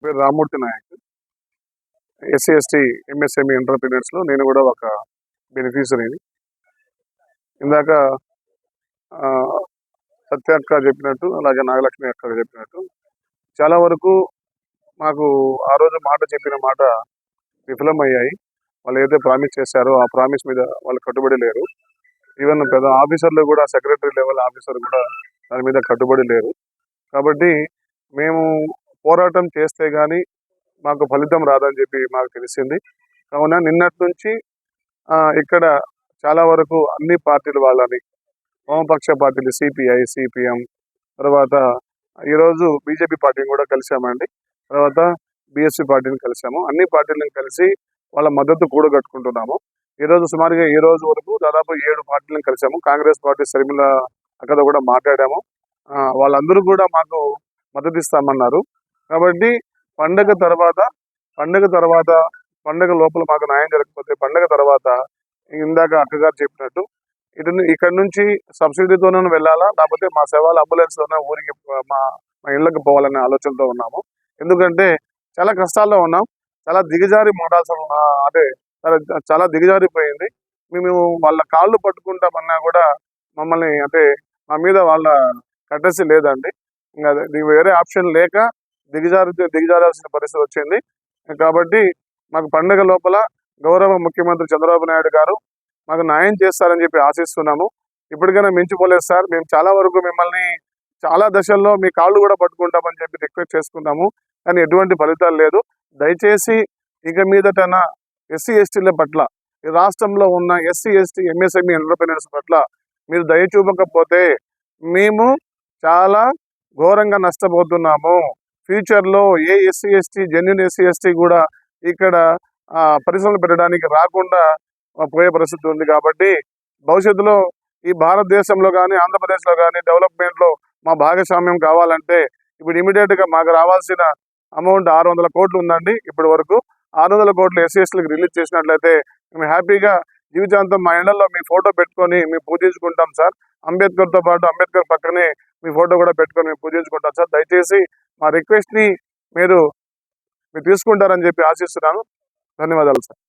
పేరు Rammurthy Nayak. SC ST MSME ఎంటర్‌ప్రెన్యూర్స్‌లో నేను కూడా ఒక బెనిఫిషరీని. ఇందాక సత్య అక్క చెప్పినట్టు, అలాగే నాగలక్ష్మి అక్క చెప్పినట్టు చాలా వరకు మాకు ఆ రోజు మాట చెప్పిన మాట విఫలమయ్యాయి. వాళ్ళు ఏదైతే ప్రామిస్ చేశారో ఆ ప్రామిస్ మీద వాళ్ళు కట్టుబడి లేరు. ఈవెన్ పెద్ద ఆఫీసర్లు కూడా, సెక్రటరీ లెవెల్ ఆఫీసర్ కూడా దాని మీద కట్టుబడి లేరు. కాబట్టి మేము పోరాటం చేస్తే కానీ మాకు ఫలితం రాదని చెప్పి మాకు తెలిసింది. కావున నిన్నటి నుంచి ఇక్కడ చాలా వరకు అన్ని పార్టీల వాళ్ళని, వామపక్ష పార్టీలు సిపిఐ, సిపిఎం, తర్వాత ఈరోజు బీజేపీ పార్టీని కూడా కలిసామండి. తర్వాత బిఎస్పీ పార్టీని కలిసాము. అన్ని పార్టీలను కలిసి వాళ్ళ మద్దతు కూడగట్టుకుంటున్నాము. ఈరోజు సుమారుగా ఈ రోజు వరకు దాదాపు 7 పార్టీలను కలిసాము. కాంగ్రెస్ పార్టీ షర్మిల అక్కతో కూడా మాట్లాడాము. వాళ్ళందరూ కూడా మాకు మద్దతు ఇస్తామన్నారు. కాబట్టి పండగ తర్వాత పండగ లోపల మాకు న్యాయం జరగకపోతే పండగ తర్వాత ఇందాక అక్కగారు చెప్పినట్టు ఇక్కడ నుంచి సబ్సిడీతోనే వెళ్ళాలా, లేకపోతే మా సేవల అంబులెన్స్తోనే ఊరికి మా ఇళ్ళకి పోవాలనే ఆలోచనతో ఉన్నాము. ఎందుకంటే చాలా కష్టాల్లో ఉన్నాం. చాలా దిగజారి చాలా దిగజారిపోయింది. మేము వాళ్ళ కాళ్ళు పట్టుకుంటామన్నా కూడా మమ్మల్ని మా మీద వాళ్ళ కట్టసి లేదండి. ఇంకా వేరే ఆప్షన్ లేక దిగజారాల్సిన పరిస్థితి వచ్చింది. కాబట్టి మాకు పండుగ లోపల గౌరవ ముఖ్యమంత్రి చంద్రబాబు నాయుడు గారు మాకు న్యాయం చేస్తారని చెప్పి ఆశిస్తున్నాము. ఇప్పటికైనా మించిపోలేదు సార్. మేము చాలా వరకు మిమ్మల్ని చాలా దశల్లో మీ కాళ్ళు కూడా పట్టుకుంటామని చెప్పి రిక్వెస్ట్ చేసుకున్నాము. కానీ ఎటువంటి ఫలితాలు లేదు. దయచేసి ఇక మీదటన ఎస్సీ ఎస్టీల పట్ల, ఈ రాష్ట్రంలో ఉన్న ఎస్సీ ఎస్టీ ఎంఎస్ఎంఈ ఎంటర్‌ప్రెన్యూర్స్ పట్ల మీరు దయ చూపకపోతే మేము చాలా ఘోరంగా నష్టపోతున్నాము. ఫ్యూచర్లో ఏ SC ST, genuine SC ST కూడా ఇక్కడ పరిశ్రమలు పెట్టడానికి రాకుండా పోయే పరిస్థితి ఉంది. కాబట్టి భవిష్యత్తులో ఈ భారతదేశంలో కానీ, ఆంధ్రప్రదేశ్లో కానీ డెవలప్మెంట్లో మా భాగస్వామ్యం కావాలంటే ఇప్పుడు ఇమీడియట్గా మాకు రావాల్సిన అమౌంట్ 600 కోట్లు ఉందండి. ఇప్పటి వరకు 600 కోట్లు ఎస్సీ ఎస్టీలకు రిలీజ్ చేసినట్లయితే మేము హ్యాపీగా జీవితాంతం మా ఇళ్లలో మీ ఫోటో పెట్టుకొని మేము పూజించుకుంటాం సార్. అంబేద్కర్తో పాటు అంబేద్కర్ పక్కనే మీ ఫోటో కూడా పెట్టుకొని మేము పూజించుకుంటాం సార్. దయచేసి మా రిక్వెస్ట్ని మీరు తీసుకుంటారని చెప్పి ఆశిస్తున్నాను. ధన్యవాదాలు సార్.